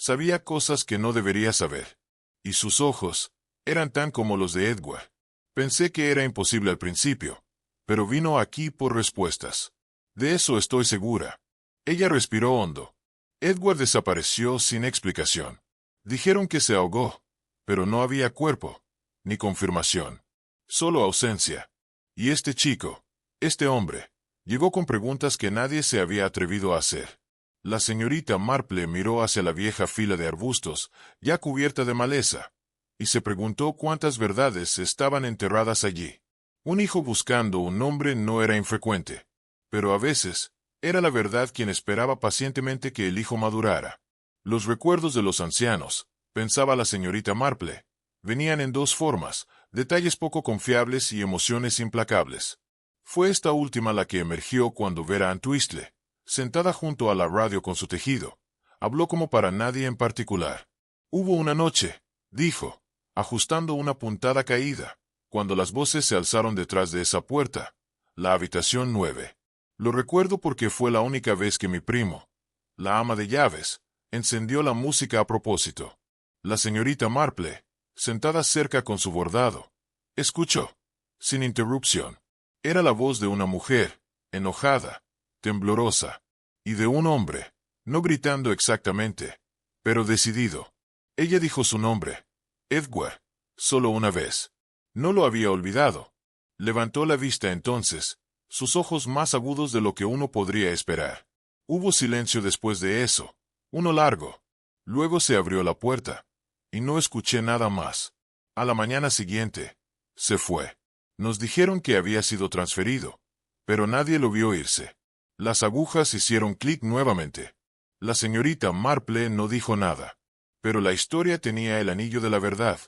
Sabía cosas que no debería saber. Y sus ojos eran tan como los de Edward. Pensé que era imposible al principio, pero vino aquí por respuestas. De eso estoy segura. Ella respiró hondo. Edward desapareció sin explicación. Dijeron que se ahogó, pero no había cuerpo, ni confirmación. Solo ausencia. Y este chico, este hombre, llegó con preguntas que nadie se había atrevido a hacer. La señorita Marple miró hacia la vieja fila de arbustos, ya cubierta de maleza, y se preguntó cuántas verdades estaban enterradas allí. Un hijo buscando un hombre no era infrecuente, pero a veces, era la verdad quien esperaba pacientemente que el hijo madurara. Los recuerdos de los ancianos, pensaba la señorita Marple, venían en dos formas, detalles poco confiables y emociones implacables. Fue esta última la que emergió cuando Vera Ann Twistle, sentada junto a la radio con su tejido, habló como para nadie en particular. Hubo una noche, dijo, ajustando una puntada caída, cuando las voces se alzaron detrás de esa puerta, la habitación 9. Lo recuerdo porque fue la única vez que mi primo, la ama de llaves, encendió la música a propósito. La señorita Marple, sentada cerca con su bordado, escuchó, sin interrupción. Era la voz de una mujer, enojada, temblorosa, y de un hombre, no gritando exactamente, pero decidido. Ella dijo su nombre, Edward, solo una vez. No lo había olvidado. Levantó la vista entonces, sus ojos más agudos de lo que uno podría esperar. Hubo silencio después de eso, uno largo. Luego se abrió la puerta, y no escuché nada más. A la mañana siguiente, se fue. Nos dijeron que había sido transferido, pero nadie lo vio irse. Las agujas hicieron clic nuevamente. La señorita Marple no dijo nada, pero la historia tenía el anillo de la verdad.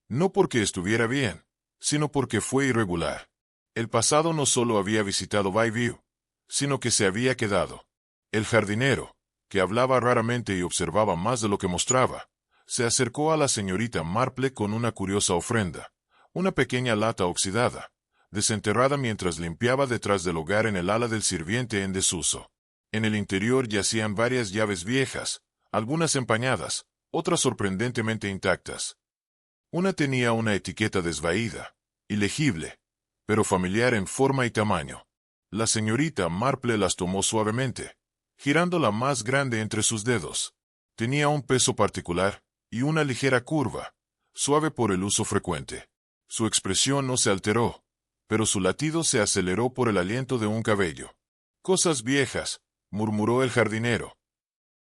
No porque estuviera bien, sino porque fue irregular. El pasado no solo había visitado Bayview, sino que se había quedado. El jardinero, que hablaba raramente y observaba más de lo que mostraba, se acercó a la señorita Marple con una curiosa ofrenda, una pequeña lata oxidada, desenterrada mientras limpiaba detrás del hogar en el ala del sirviente en desuso. En el interior yacían varias llaves viejas, algunas empañadas, otras sorprendentemente intactas. Una tenía una etiqueta desvaída, ilegible, pero familiar en forma y tamaño. La señorita Marple las tomó suavemente, girando la más grande entre sus dedos. Tenía un peso particular, y una ligera curva, suave por el uso frecuente. Su expresión no se alteró, pero su latido se aceleró por el aliento de un cabello. Cosas viejas, murmuró el jardinero.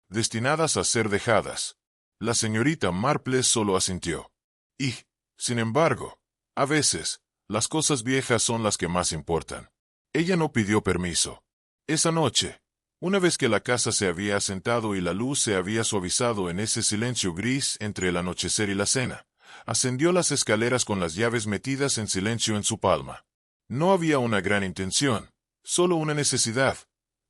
Destinadas a ser dejadas. La señorita Marple solo asintió. Y, sin embargo, a veces, las cosas viejas son las que más importan. Ella no pidió permiso. Esa noche, una vez que la casa se había asentado y la luz se había suavizado en ese silencio gris entre el anochecer y la cena, ascendió las escaleras con las llaves metidas en silencio en su palma. No había una gran intención, solo una necesidad,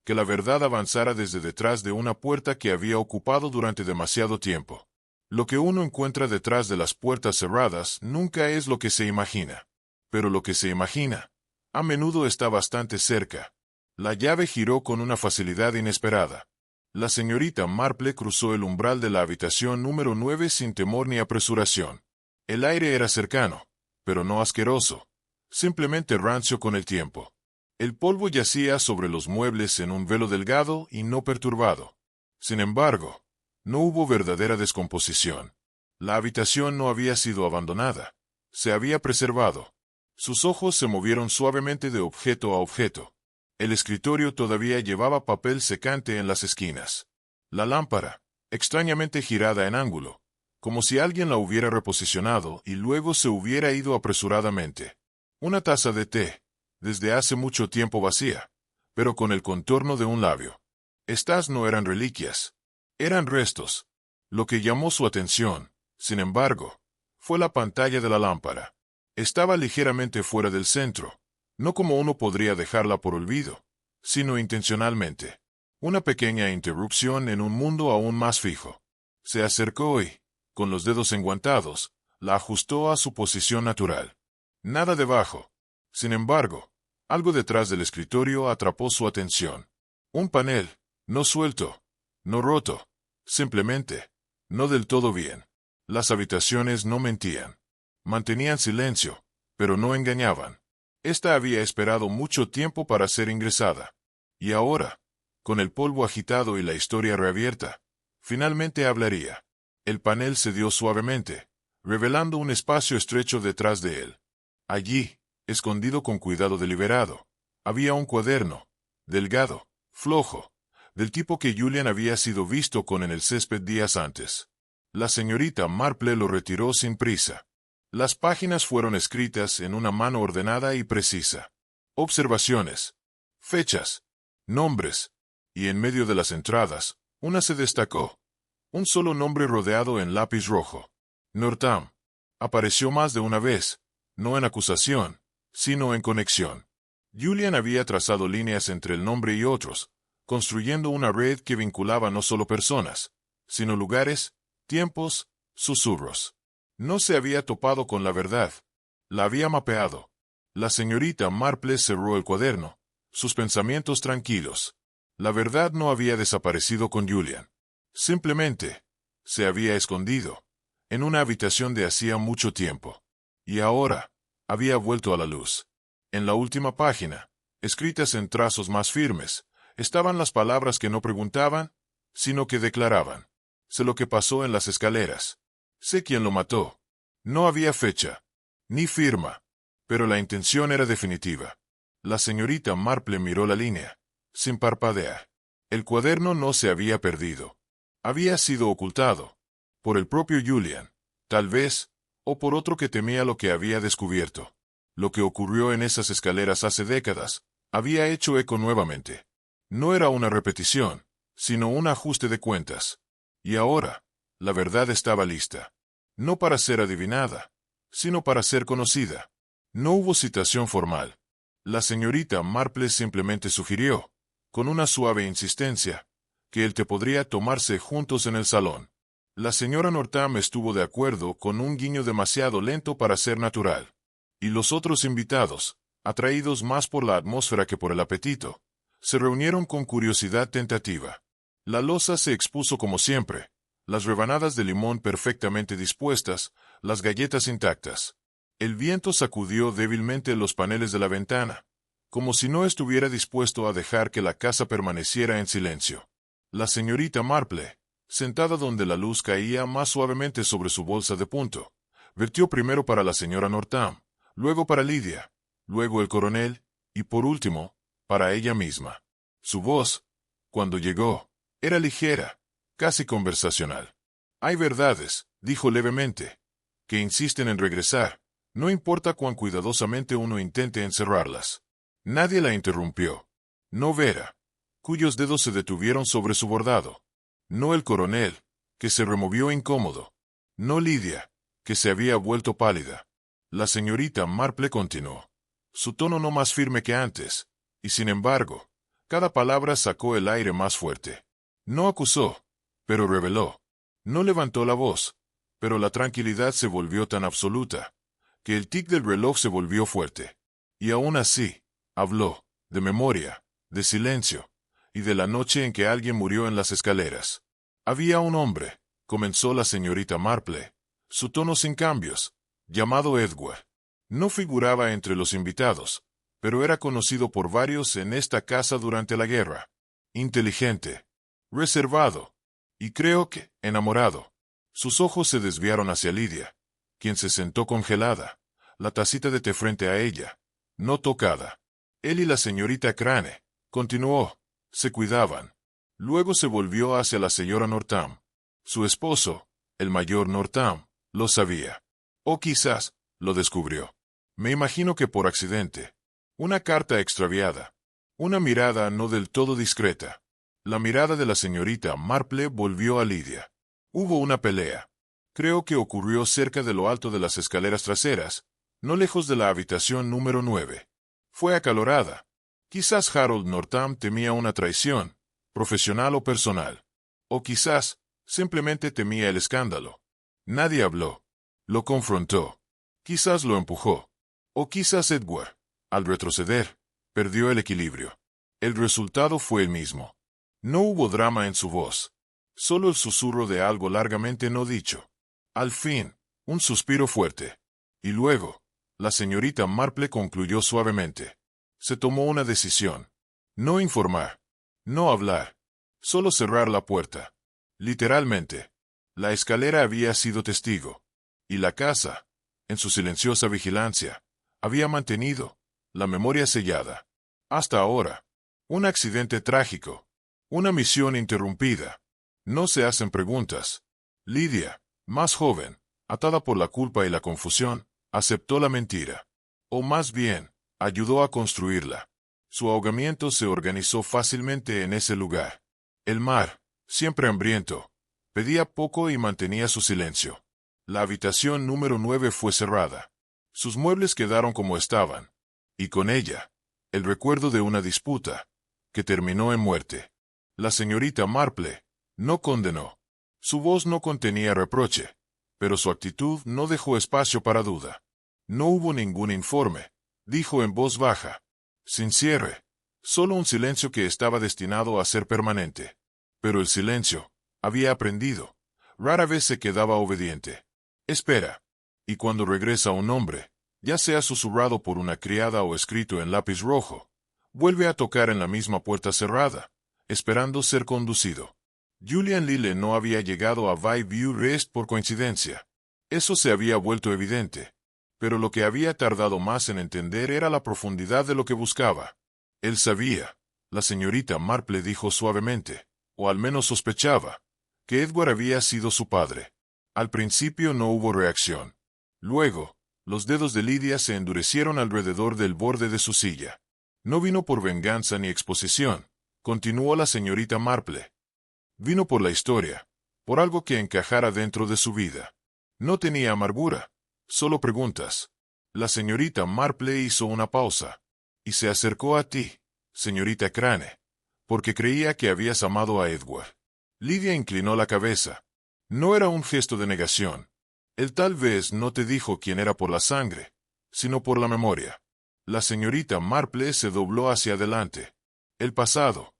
que la verdad avanzara desde detrás de una puerta que había ocupado durante demasiado tiempo. Lo que uno encuentra detrás de las puertas cerradas nunca es lo que se imagina. Pero lo que se imagina, a menudo está bastante cerca. La llave giró con una facilidad inesperada. La señorita Marple cruzó el umbral de la habitación número 9 sin temor ni apresuración. El aire era cercano, pero no asqueroso, simplemente rancio con el tiempo. El polvo yacía sobre los muebles en un velo delgado y no perturbado. Sin embargo, no hubo verdadera descomposición. La habitación no había sido abandonada. Se había preservado. Sus ojos se movieron suavemente de objeto a objeto. El escritorio todavía llevaba papel secante en las esquinas. La lámpara, extrañamente girada en ángulo, como si alguien la hubiera reposicionado y luego se hubiera ido apresuradamente. Una taza de té, desde hace mucho tiempo vacía, pero con el contorno de un labio. Estas no eran reliquias. Eran restos. Lo que llamó su atención, sin embargo, fue la pantalla de la lámpara. Estaba ligeramente fuera del centro, no como uno podría dejarla por olvido, sino intencionalmente. Una pequeña interrupción en un mundo aún más fijo. Se acercó y, con los dedos enguantados, la ajustó a su posición natural. Nada debajo. Sin embargo, algo detrás del escritorio atrapó su atención. Un panel, no suelto, no roto, simplemente, no del todo bien. Las habitaciones no mentían. Mantenían silencio, pero no engañaban. Esta había esperado mucho tiempo para ser ingresada. Y ahora, Con el polvo agitado y la historia reabierta, finalmente hablaría. El panel cedió suavemente, revelando un espacio estrecho detrás de él. Allí, escondido con cuidado deliberado, había un cuaderno, delgado, flojo, del tipo que Julian había sido visto con en el césped días antes. La señorita Marple lo retiró sin prisa. Las páginas fueron escritas en una mano ordenada y precisa. Observaciones, fechas, nombres, y en medio de las entradas, una se destacó. Un solo nombre rodeado en lápiz rojo. Northam. Apareció más de una vez, no en acusación, sino en conexión. Julian había trazado líneas entre el nombre y otros, construyendo una red que vinculaba no solo personas, sino lugares, tiempos, susurros. No se había topado con la verdad. La había mapeado. La señorita Marple cerró el cuaderno, sus pensamientos tranquilos. La verdad no había desaparecido con Julian. Simplemente, se había escondido, en una habitación de hacía mucho tiempo. Y ahora, había vuelto a la luz. En la última página, escritas en trazos más firmes, estaban las palabras que no preguntaban, sino que declaraban. Sé lo que pasó en las escaleras. Sé quién lo mató. No había fecha, ni firma, pero la intención era definitiva. La señorita Marple miró la línea, sin parpadear. El cuaderno no se había perdido. Había sido ocultado, por el propio Julian, tal vez, o por otro que temía lo que había descubierto. Lo que ocurrió en esas escaleras hace décadas, había hecho eco nuevamente. No era una repetición, sino un ajuste de cuentas. Y ahora, la verdad estaba lista. No para ser adivinada, sino para ser conocida. No hubo citación formal. La señorita Marple simplemente sugirió, con una suave insistencia, que el té podría tomarse juntos en el salón. La señora Northam estuvo de acuerdo con un guiño demasiado lento para ser natural. Y los otros invitados, atraídos más por la atmósfera que por el apetito, se reunieron con curiosidad tentativa. La loza se expuso como siempre, las rebanadas de limón perfectamente dispuestas, las galletas intactas. El viento sacudió débilmente los paneles de la ventana, como si no estuviera dispuesto a dejar que la casa permaneciera en silencio. La señorita Marple, sentada donde la luz caía más suavemente sobre su bolsa de punto, vertió primero para la señora Northam, luego para Lydia, luego el coronel, y por último, para ella misma. Su voz, cuando llegó, era ligera, casi conversacional. Hay verdades, dijo levemente, que insisten en regresar, no importa cuán cuidadosamente uno intente encerrarlas. Nadie la interrumpió. No Vera, cuyos dedos se detuvieron sobre su bordado. No el coronel, que se removió incómodo. No Lydia, que se había vuelto pálida. La señorita Marple continuó, su tono no más firme que antes, y sin embargo, cada palabra sacó el aire más fuerte. No acusó, pero reveló. No levantó la voz, pero la tranquilidad se volvió tan absoluta, que el tic del reloj se volvió fuerte. Y aún así, habló, de memoria, de silencio, y de la noche en que alguien murió en las escaleras. Había un hombre, comenzó la señorita Marple, su tono sin cambios, llamado Edward. No figuraba entre los invitados, pero era conocido por varios en esta casa durante la guerra. Inteligente, reservado, y creo que enamorado. Sus ojos se desviaron hacia Lydia, quien se sentó congelada, la tacita de té frente a ella, no tocada. Él y la señorita Crane, continuó, se cuidaban. Luego se volvió hacia la señora Northam. Su esposo, el mayor Northam, lo sabía. O quizás, lo descubrió. Me imagino que por accidente. Una carta extraviada. Una mirada no del todo discreta. La mirada de la señorita Marple volvió a Lydia. Hubo una pelea. Creo que ocurrió cerca de lo alto de las escaleras traseras, no lejos de la habitación número 9. Fue acalorada. Quizás Harold Northam temía una traición, profesional o personal. O quizás, simplemente temía el escándalo. Nadie habló. Lo confrontó. Quizás lo empujó. O quizás Edward, al retroceder, perdió el equilibrio. El resultado fue el mismo. No hubo drama en su voz. Solo el susurro de algo largamente no dicho. Al fin, un suspiro fuerte. Y luego, la señorita Marple concluyó suavemente. Se tomó una decisión. No informar. No hablar. Solo cerrar la puerta. Literalmente. La escalera había sido testigo. Y la casa, en su silenciosa vigilancia, había mantenido la memoria sellada. Hasta ahora. Un accidente trágico. Una misión interrumpida. No se hacen preguntas. Lidia, más joven, atada por la culpa y la confusión, aceptó la mentira. O más bien, ayudó a construirla. Su ahogamiento se organizó fácilmente en ese lugar. El mar, siempre hambriento, pedía poco y mantenía su silencio. La habitación número 9 fue cerrada. Sus muebles quedaron como estaban. Y con ella, el recuerdo de una disputa, que terminó en muerte. La señorita Marple no condenó. Su voz no contenía reproche, pero su actitud no dejó espacio para duda. No hubo ningún informe, dijo en voz baja. Sin cierre. Solo un silencio que estaba destinado a ser permanente. Pero el silencio, había aprendido. Rara vez se quedaba obediente. Espera. Y cuando regresa un hombre, ya sea susurrado por una criada o escrito en lápiz rojo, vuelve a tocar en la misma puerta cerrada, esperando ser conducido. Julian Lille no había llegado a Bayview Rest por coincidencia. Eso se había vuelto evidente. Pero lo que había tardado más en entender era la profundidad de lo que buscaba. Él sabía, la señorita Marple dijo suavemente, o al menos sospechaba, que Edward había sido su padre. Al principio no hubo reacción. Luego, los dedos de Lidia se endurecieron alrededor del borde de su silla. No vino por venganza ni exposición, continuó la señorita Marple. Vino por la historia, por algo que encajara dentro de su vida. No tenía amargura, solo preguntas. La señorita Marple hizo una pausa, y se acercó a ti, señorita Crane, porque creía que habías amado a Edward. Lidia inclinó la cabeza. No era un gesto de negación. Él tal vez no te dijo quién era por la sangre, sino por la memoria. La señorita Marple se dobló hacia adelante. El pasado,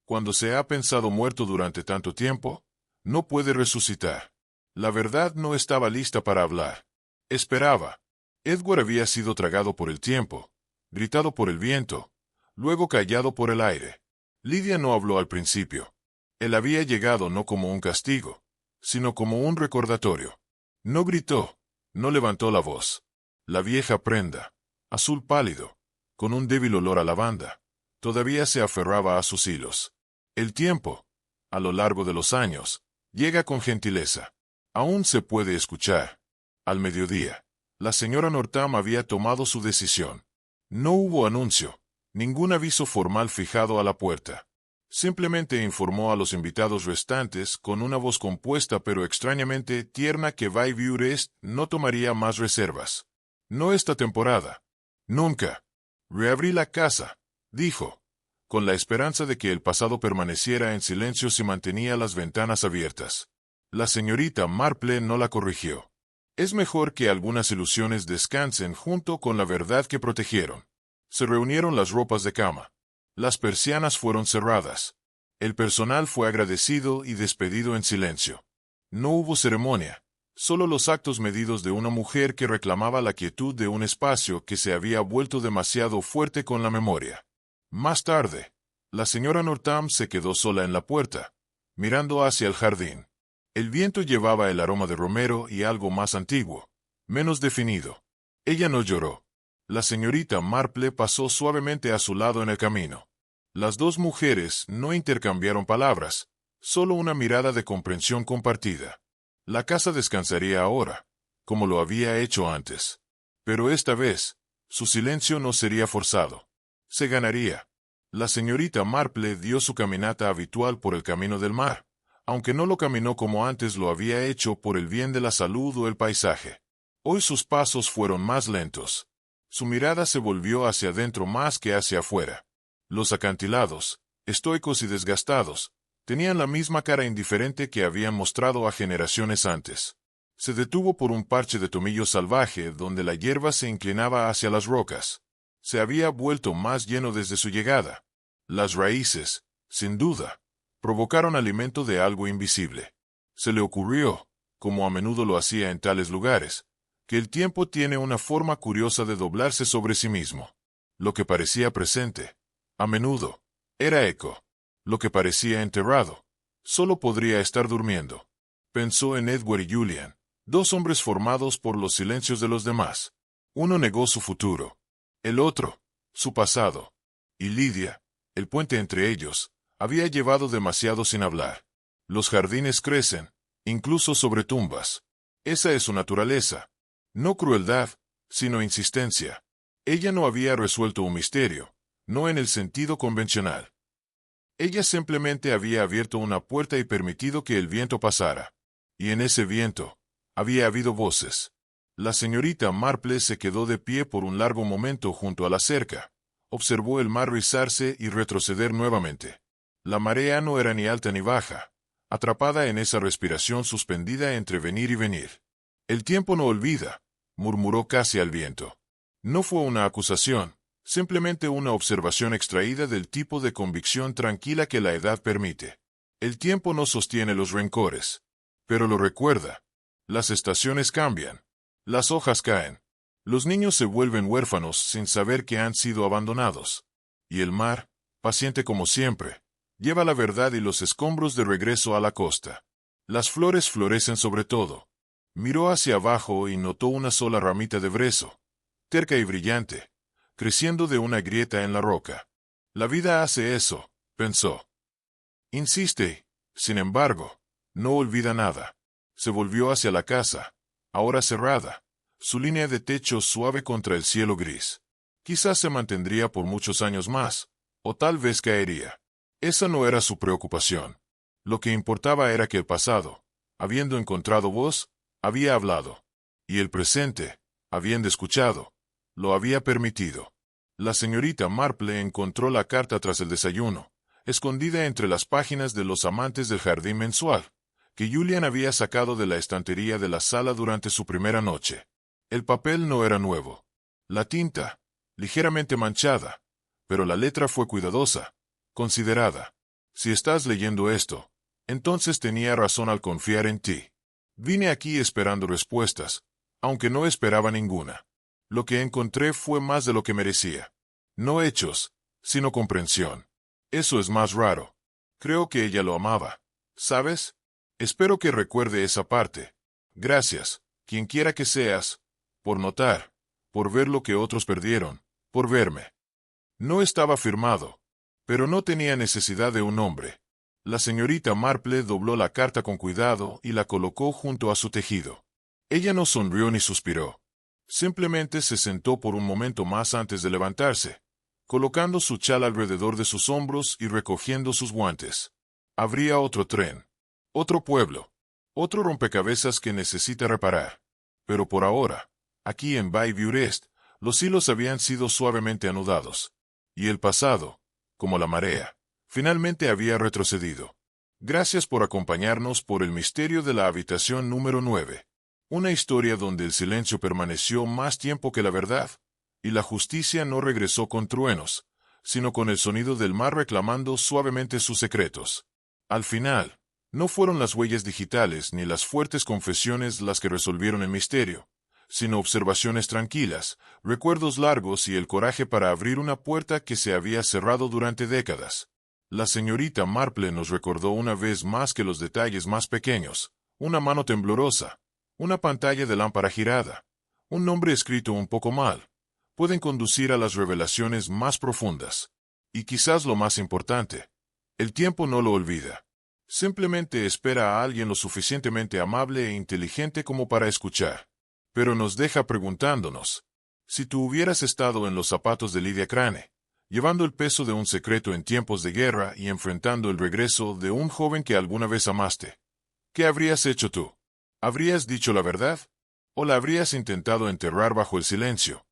cuando se ha pensado muerto durante tanto tiempo, no puede resucitar. La verdad no estaba lista para hablar. Esperaba. Edward había sido tragado por el tiempo, gritado por el viento, luego callado por el aire. Lidia no habló al principio. Él había llegado no como un castigo, sino como un recordatorio. No gritó, no levantó la voz. La vieja prenda, azul pálido, con un débil olor a lavanda, todavía se aferraba a sus hilos. El tiempo, a lo largo de los años, llega con gentileza. Aún se puede escuchar. Al mediodía, la señora Northam había tomado su decisión. No hubo anuncio, ningún aviso formal fijado a la puerta. Simplemente informó a los invitados restantes con una voz compuesta pero extrañamente tierna que Bayview Rest no tomaría más reservas. No esta temporada. Nunca. Reabrí la casa, dijo, con la esperanza de que el pasado permaneciera en silencio si mantenía las ventanas abiertas. La señorita Marple no la corrigió. Es mejor que algunas ilusiones descansen junto con la verdad que protegieron. Se reunieron las ropas de cama. Las persianas fueron cerradas. El personal fue agradecido y despedido en silencio. No hubo ceremonia, solo los actos medidos de una mujer que reclamaba la quietud de un espacio que se había vuelto demasiado fuerte con la memoria. Más tarde, la señora Northam se quedó sola en la puerta, mirando hacia el jardín. El viento llevaba el aroma de romero y algo más antiguo, menos definido. Ella no lloró. La señorita Marple pasó suavemente a su lado en el camino. Las dos mujeres no intercambiaron palabras, solo una mirada de comprensión compartida. La casa descansaría ahora, como lo había hecho antes. Pero esta vez, su silencio no sería forzado. Se ganaría. La señorita Marple dio su caminata habitual por el camino del mar, aunque no lo caminó como antes lo había hecho por el bien de la salud o el paisaje. Hoy sus pasos fueron más lentos. Su mirada se volvió hacia adentro más que hacia afuera. Los acantilados, estoicos y desgastados, tenían la misma cara indiferente que habían mostrado a generaciones antes. Se detuvo por un parche de tomillo salvaje donde la hierba se inclinaba hacia las rocas. Se había vuelto más lleno desde su llegada. Las raíces, sin duda, provocaron alimento de algo invisible. Se le ocurrió, como a menudo lo hacía en tales lugares, que el tiempo tiene una forma curiosa de doblarse sobre sí mismo. Lo que parecía presente, a menudo, era eco. lo que parecía enterrado. Solo podría estar durmiendo. Pensó en Edward y Julian, dos hombres formados por los silencios de los demás. Uno negó su futuro. El otro, su pasado. Y Lydia, el puente entre ellos, había llevado demasiado sin hablar. Los jardines crecen, incluso sobre tumbas. Esa es su naturaleza. No crueldad, sino insistencia. Ella no había resuelto un misterio, no en el sentido convencional. Ella simplemente había abierto una puerta y permitido que el viento pasara. Y en ese viento, había habido voces. La señorita Marple se quedó de pie por un largo momento junto a la cerca. Observó el mar rizarse y retroceder nuevamente. La marea no era ni alta ni baja, atrapada en esa respiración suspendida entre venir y venir. El tiempo no olvida, murmuró casi al viento. No fue una acusación, simplemente una observación extraída del tipo de convicción tranquila que la edad permite. El tiempo no sostiene los rencores, pero lo recuerda. Las estaciones cambian. Las hojas caen. Los niños se vuelven huérfanos sin saber que han sido abandonados. Y el mar, paciente como siempre, lleva la verdad y los escombros de regreso a la costa. Las flores florecen sobre todo. Miró hacia abajo y notó una sola ramita de brezo, terca y brillante, creciendo de una grieta en la roca. La vida hace eso, pensó. Insiste, sin embargo, no olvida nada. Se volvió hacia la casa, ahora cerrada, su línea de techo suave contra el cielo gris. Quizás se mantendría por muchos años más, o tal vez caería. Esa no era su preocupación. Lo que importaba era que el pasado, habiendo encontrado voz, había hablado. Y el presente, habiendo escuchado, lo había permitido. La señorita Marple encontró la carta tras el desayuno, escondida entre las páginas de Los amantes del jardín mensual, que Julian había sacado de la estantería de la sala durante su primera noche. El papel no era nuevo. La tinta, ligeramente manchada, pero la letra fue cuidadosa, considerada. Si estás leyendo esto, entonces tenía razón al confiar en ti. Vine aquí esperando respuestas, aunque no esperaba ninguna. Lo que encontré fue más de lo que merecía. No hechos, sino comprensión. Eso es más raro. Creo que ella lo amaba. ¿Sabes? Espero que recuerde esa parte. Gracias, quien quiera que seas, por notar, por ver lo que otros perdieron, por verme. No estaba firmado, pero no tenía necesidad de un nombre. La señorita Marple dobló la carta con cuidado y la colocó junto a su tejido. Ella no sonrió ni suspiró. Simplemente se sentó por un momento más antes de levantarse, colocando su chal alrededor de sus hombros y recogiendo sus guantes. Habría otro tren, otro pueblo, otro rompecabezas que necesita reparar. Pero por ahora, aquí en Bayview Est, los hilos habían sido suavemente anudados. Y el pasado, como la marea, finalmente había retrocedido. Gracias por acompañarnos por el misterio de la habitación número 9. Una historia donde el silencio permaneció más tiempo que la verdad, y la justicia no regresó con truenos, sino con el sonido del mar reclamando suavemente sus secretos. Al final, no fueron las huellas digitales ni las fuertes confesiones las que resolvieron el misterio, sino observaciones tranquilas, recuerdos largos y el coraje para abrir una puerta que se había cerrado durante décadas. La señorita Marple nos recordó una vez más que los detalles más pequeños, una mano temblorosa, una pantalla de lámpara girada, un nombre escrito un poco mal, pueden conducir a las revelaciones más profundas. Y quizás lo más importante, el tiempo no lo olvida. Simplemente espera a alguien lo suficientemente amable e inteligente como para escuchar. Pero nos deja preguntándonos, si tú hubieras estado en los zapatos de Lydia Crane, llevando el peso de un secreto en tiempos de guerra y enfrentando el regreso de un joven que alguna vez amaste, ¿qué habrías hecho tú? ¿Habrías dicho la verdad? ¿O la habrías intentado enterrar bajo el silencio?